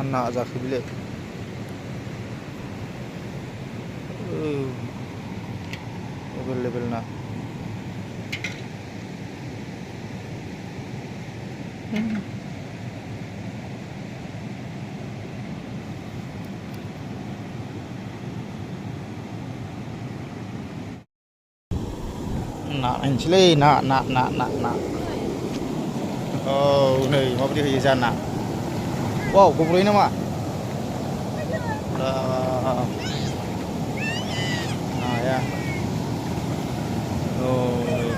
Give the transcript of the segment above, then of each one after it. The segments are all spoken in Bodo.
ना जाखो बिले एभेलेबेल ना ना नायनोसैलै ना ना ना ना ना औ नै माबायदि होयो जाना वाव गब्ल'यो नामा नाया औ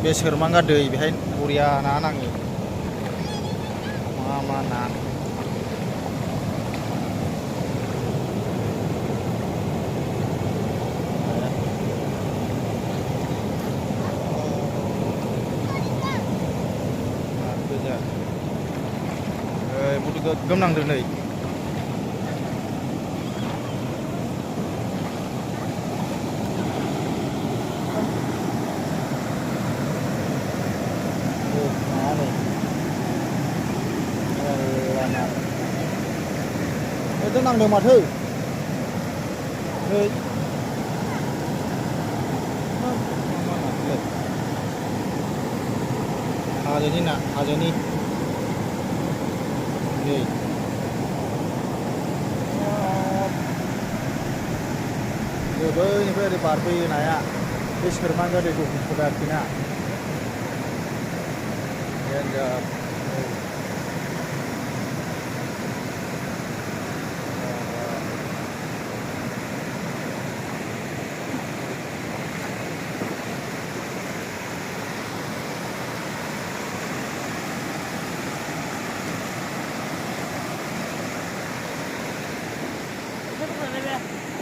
बे सोरमांगा दै बेहाय बरिया ना नाङो मा ना बुथु गोगोम नांदों नै itu नांदों माथो नै हाजोनि ना हाजोनि नै बैनिफ्राय ओरै बारबोयो नाया बे सोरमांगा दैखौ गुफुर आरोखिना डेन्जार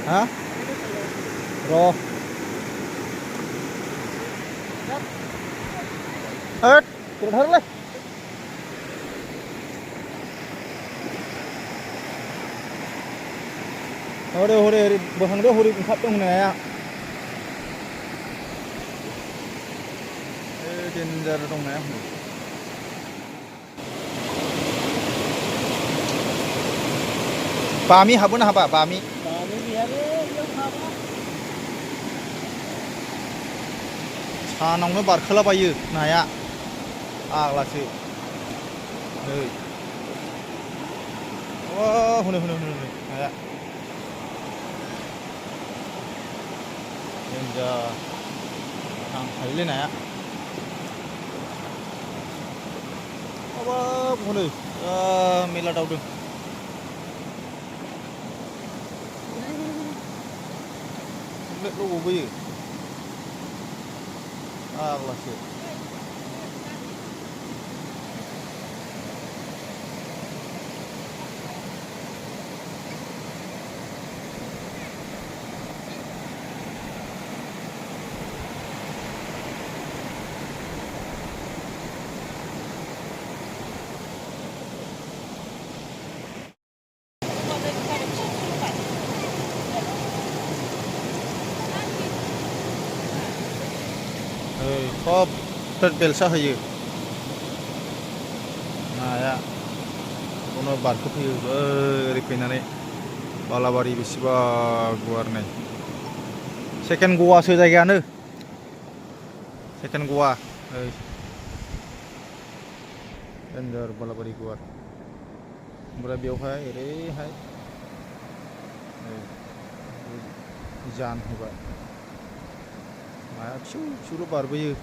hả rồi hết từ thớt lên hồi đây bữa hàng đó hồi đi cũng khắp trong này à trên ra trong này बामि हाबो ना हाबा बामि सानावनो बारखोलाबायो नाया आग्लासो नै हनै नाया डेन्जार थांखायोलै नाया हाबाब हनै मेला दावदों lo gobयो आग्लासो सब बेलसा होयो नाया उनाव बारखोफैयो ओरै फैनानै बालाबारि बेसेबा गुवार नै सेकेन्ड गवासो जायगायानो सेकेन्ड गवा डेन्जार बालाबारि गुवार ओमफ्राय बेवहाय ओरैहाय जान होबाय नाया फिसौ फिसौल' बारबोयो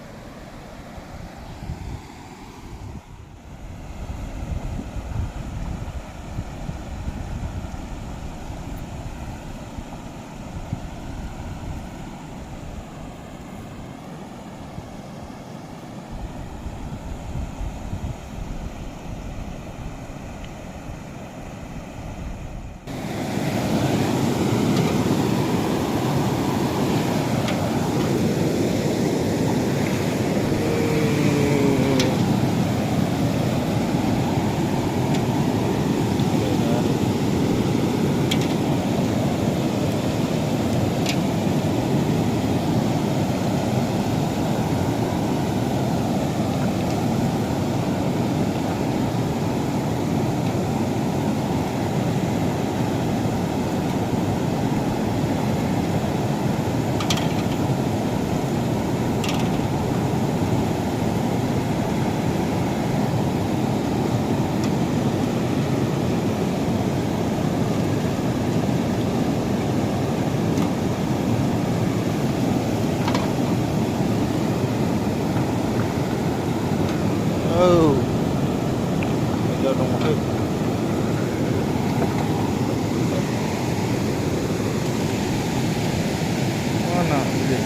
dong maksud. Mana ini?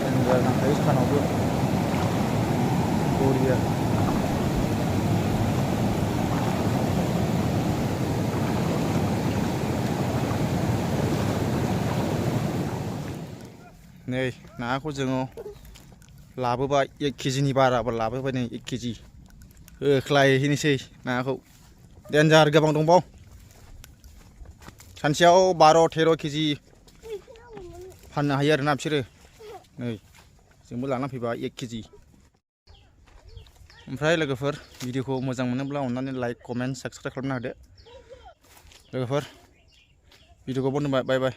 Tinggal nak kais kan aku. Korea. Này, नाखौ जोङो लाबोबाय 1 केजिनि बाराबो लाबोबाय नै 1 केजि होख्लायहैनोसै नाखौ देन्जार गोबां दंबाव सानसेयाव 12-13 केजि फाननो हायो आरोना बिसोरो नै जोंबो लाना फैबाय 1 केजि ओमफ्राय लोगोफोर भिडिअखौ मोजां मोनोब्ला अननानै लाइक कमेन्ट साबस्क्राइब खालामना होदो लोगोफोर भिडिअखौ बन्द' बाय बाय